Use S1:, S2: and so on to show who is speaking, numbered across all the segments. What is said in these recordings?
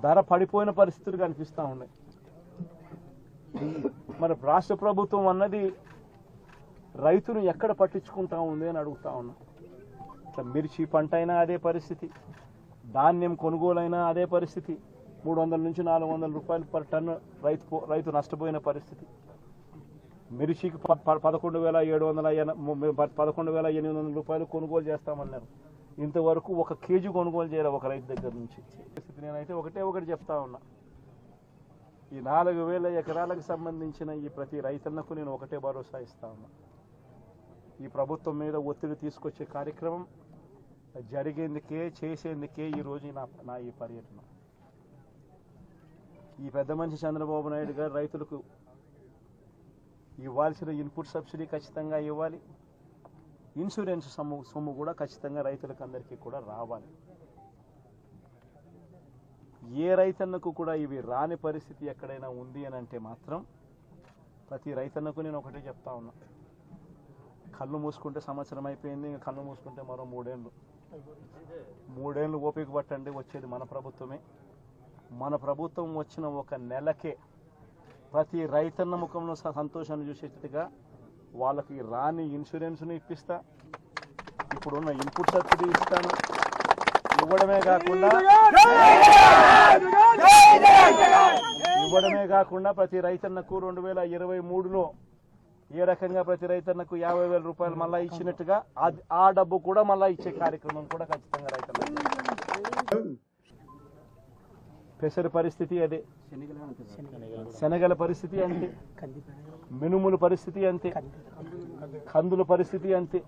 S1: ధర పడిపోయిన పరిస్థితులు కనిపిస్తూ ఉన్నాయి. మరి రాష్ట్ర ప్రభుత్వం అన్నది రైతును ఎక్కడ పట్టించుకుంటా ఉంది అని అడుగుతా ఉన్నా. ఇట్లా మిర్చి పంట అయినా అదే పరిస్థితి, ధాన్యం కొనుగోలైనా అదే పరిస్థితి. 300 నుంచి 400 రూపాయలు పర్ టన్ను రైతు నష్టపోయిన పరిస్థితి. మిర్చికి 11,800 రూపాయలు కొనుగోలు చేస్తామన్నారు. ఇంతవరకు ఒక కేజీ కొనుగోలు చేయాలి ఒక రైతు దగ్గర నుంచి. నేనైతే ఒకటి చెప్తా ఉన్నా, ఈ 4,000 ఎకరాలకు సంబంధించిన ఈ ప్రతి రైతన్నకు నేను ఒకటే భరోసా ఇస్తా ఉన్నా. ఈ ప్రభుత్వం మీద ఒత్తిడి తీసుకొచ్చే కార్యక్రమం జరిగేందుకే, చేసేందుకే ఈరోజు నా ఈ పర్యటన. ఈ పెద్ద మనిషి చంద్రబాబు నాయుడు గారు రైతులకు ఇవ్వాల్సిన ఇన్పుట్ సబ్సిడీ ఖచ్చితంగా ఇవ్వాలి, ఇన్సూరెన్స్ సొమ్ము కూడా ఖచ్చితంగా రైతులకు అందరికీ కూడా రావాలి. ఏ రైతన్నకు కూడా ఇవి రాని పరిస్థితి ఎక్కడైనా ఉంది అని అంటే మాత్రం ప్రతి రైతన్నకు నేను ఒకటే చెప్తా ఉన్నా, కళ్ళు మూసుకుంటే సంవత్సరం అయిపోయింది, ఇంకా కళ్ళు మూసుకుంటే మరో 3 ఏళ్ళు ఓపిక పట్టండి, వచ్చేది మన ప్రభుత్వమే. మన ప్రభుత్వం వచ్చిన ఒక నెలకే ప్రతి రైతన్న ముఖంలో సంతోషాన్ని చూసేట్టుగా వాళ్ళకి రాని ఇన్సూరెన్స్ను ఇప్పిస్తా, ఇప్పుడున్న ఇన్పుట్ సబ్సిడీ ఇస్తాను. ఇవ్వడమే కాకుండా ప్రతి రైతన్నకు 2023లో ఏ రకంగా ప్రతి రైతన్నకు 50,000 రూపాయలు మళ్ళా ఇచ్చినట్టుగా ఆ డబ్బు కూడా మళ్ళా ఇచ్చే కార్యక్రమం కూడా ఖచ్చితంగా రైతన్న. పెసర పరిస్థితి అదే, శనగల పరిస్థితి అంతే, మినుముల పరిస్థితి అంతే, కందుల పరిస్థితి అంతే.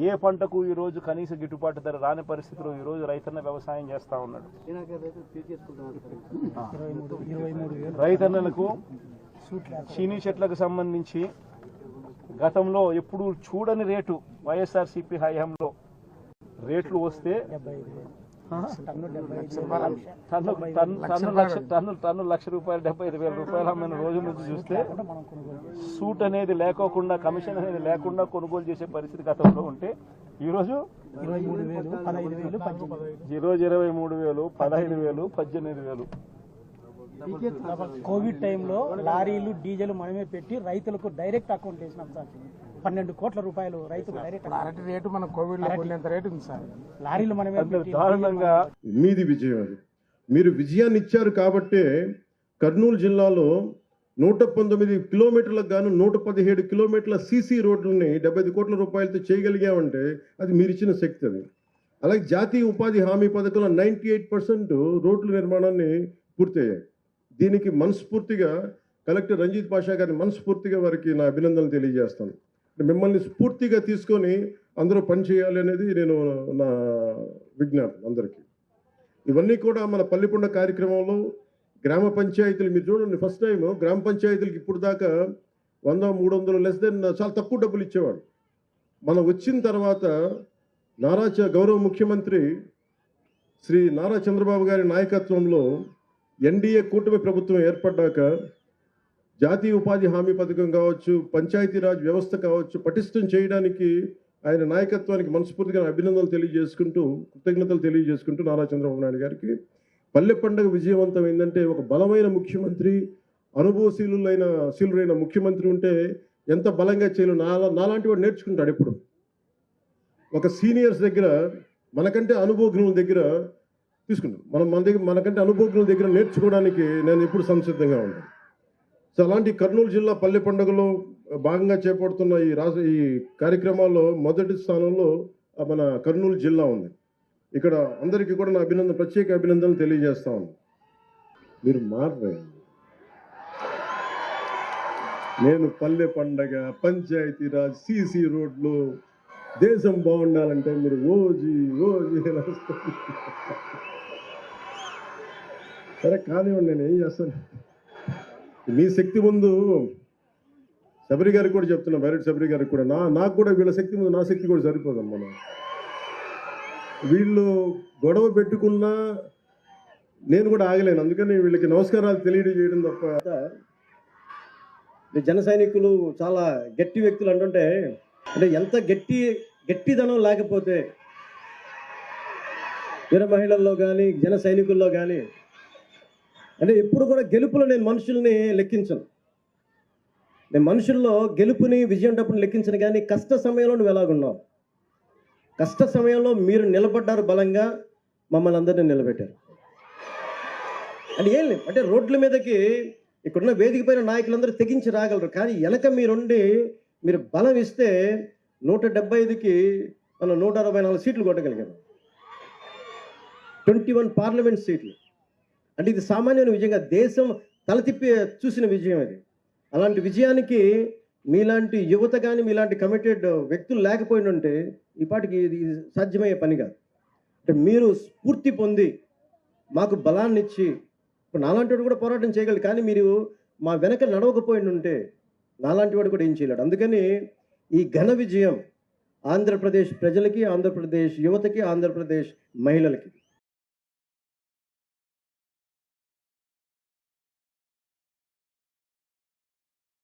S1: ఏ పంటకు ఈరోజు కనీస గిట్టుబాటు ధర రాని పరిస్థితిలో ఈరోజు రైతన్న వ్యవసాయం చేస్తూ ఉన్నాడు. రైతన్నలకు చీనీ చెట్లకు సంబంధించి గతంలో ఎప్పుడు చూడని రేటు వైఎస్ఆర్సీపీ హయాంలో రేట్లు వస్తే టన్ను ₹1,00,000 ₹75,000 అమ్మిన రోజు నుంచి చూస్తే సూట్ అనేది లేకోకుండా, కమిషన్ అనేది లేకుండా కొనుగోలు చేసే పరిస్థితి గతంలో ఉంటే ఈరోజు 23,000, 15,000, 18,000.
S2: కోవిడ్ టైంలో లారీలు డీజిల్ మనమే పెట్టి రైతులకు డైరెక్ట్ అకౌంట్ వేసినాం సార్. 12 కోట్ల రూపాయలు రైతులు డైరెక్ట్
S3: రేటు మన కోవిడ్ లో రేటు ఉంది సార్.
S2: లారీలు మనమే
S1: దారుణంగా.
S4: మీది విజయం, అది మీరు విజయాన్ని ఇచ్చారు కాబట్టే కర్నూలు జిల్లాలో 119 కిలోమీటర్లకు గాను 117 కిలోమీటర్ల సీసీ రోడ్లని 75 కోట్ల రూపాయలతో చేయగలిగామంటే అది మీరు ఇచ్చిన శక్తి. అది అలాగే జాతీయ ఉపాధి హామీ పథకంలో 98% రోడ్ల నిర్మాణాన్ని పూర్తయ్యాయి. దీనికి మనస్ఫూర్తిగా కలెక్టర్ రంజిత్ పాషా గారిని మనస్ఫూర్తిగా వారికి నా అభినందనలు తెలియజేస్తాను. మిమ్మల్ని స్ఫూర్తిగా తీసుకొని అందరూ పనిచేయాలి అనేది నేను నా విజ్ఞాపన అందరికీ. ఇవన్నీ కూడా మన పల్లిపొండ కార్యక్రమంలో గ్రామ పంచాయతీలు మీరు చూడండి, ఫస్ట్ టైం గ్రామ పంచాయతీలకు ఇప్పుడు దాకా 100-300 లెస్ దెన్ చాలా తక్కువ డబ్బులు ఇచ్చేవాడు. మనం వచ్చిన తర్వాత గౌరవ ముఖ్యమంత్రి శ్రీ నారా చంద్రబాబు గారి నాయకత్వంలో ఎన్డీఏ కూటమి ప్రభుత్వం ఏర్పడ్డాక జాతీయ ఉపాధి హామీ పథకం కావచ్చు, పంచాయతీరాజ్ వ్యవస్థ కావచ్చు, పటిష్టం చేయడానికి ఆయన నాయకత్వానికి మనస్ఫూర్తిగా అభినందనలు తెలియజేసుకుంటూ, కృతజ్ఞతలు తెలియజేసుకుంటూ నారా చంద్రబాబు నాయుడు గారికి పల్లె పండుగ విజయవంతం ఏంటంటే ఒక బలమైన ముఖ్యమంత్రి, అనుభవశీలురైన ముఖ్యమంత్రి ఉంటే ఎంత బలంగా చేయాలో నాలాంటి వాడు నేర్చుకుంటాడు. ఎప్పుడు ఒక సీనియర్స్ దగ్గర మనకంటే అనుభవజ్ఞుల దగ్గర తీసుకుంటాం, మనకంటే అనుభవజ్ఞుల దగ్గర నేర్చుకోవడానికి నేను ఎప్పుడు సంసిద్ధంగా ఉంటాను. సో అలాంటి కర్నూలు జిల్లా పల్లె పండుగలో భాగంగా చేపడుతున్న ఈ కార్యక్రమాల్లో మొదటి స్థానంలో మన కర్నూలు జిల్లా ఉంది. ఇక్కడ అందరికీ కూడా నా ప్రత్యేక అభినందనలు తెలియజేస్తా ఉన్నాను. మీరు మారరే, నేను పల్లె పండగ, పంచాయతీరాజ్, సీసీ రోడ్లు, దేశం బాగుండాలంటే మీరు ఓజీ సరే కానివ్వండి, నేను ఏం చేస్తాను. మీ శక్తి ముందు శబరి గారికి కూడా చెప్తున్నా, బైరెడ్డి శబరి గారికి కూడా, నాకు కూడా వీళ్ళ శక్తి ముందు నా శక్తి కూడా సరిపోదమ్మా. వీళ్ళు గొడవ పెట్టుకున్నా నేను కూడా ఆగలేను, అందుకని వీళ్ళకి నమస్కారాలు తెలియజేయడం తప్ప.
S5: జన సైనికులు చాలా గట్టి వ్యక్తులు అంటుంటే, అంటే ఎంత గట్టిదనం లేకపోతే వీర మహిళల్లో కానీ జన సైనికుల్లో కానీ అంటే ఎప్పుడు కూడా గెలుపులో నేను మనుషుల్ని లెక్కించను. నేను మనుషుల్లో గెలుపుని విజయం డబ్బుని లెక్కించను. కానీ కష్ట సమయంలో నువ్వు ఎలాగున్నావు, కష్ట సమయంలో మీరు నిలబడ్డారు, బలంగా మమ్మల్ని అందరినీ నిలబెట్టారు. అని ఏం లేదు అంటే రోడ్ల మీదకి ఇక్కడున్న వేదిక పైన నాయకులందరూ తెగించి రాగలరు. కానీ వెనక మీరుండి మీరు బలం ఇస్తే 175కి మనం 164 సీట్లు కొట్టగలిగాము. 21 పార్లమెంట్ సీట్లు అంటే ఇది సామాన్యమైన విజయంగా దేశం తల తిప్పి చూసిన విజయం అది. అలాంటి విజయానికి మీలాంటి యువత కానీ మీలాంటి కమిటెడ్ వ్యక్తులు లేకపోయిన ఉంటే ఈ పాటికి ఇది సాధ్యమయ్యే పని కాదు. అంటే మీరు స్ఫూర్తి పొంది మాకు బలాన్ని ఇచ్చి ఇప్పుడు నాలాంటి వాడు కూడా పోరాటం చేయగలరు. కానీ మీరు మా వెనక నడవకపోయిన ఉంటే నాలాంటి వాడు కూడా ఏం చేయలేడు. అందుకని ఈ ఘన విజయం ఆంధ్రప్రదేశ్ ప్రజలకి, ఆంధ్రప్రదేశ్ యువతకి, ఆంధ్రప్రదేశ్ మహిళలకి.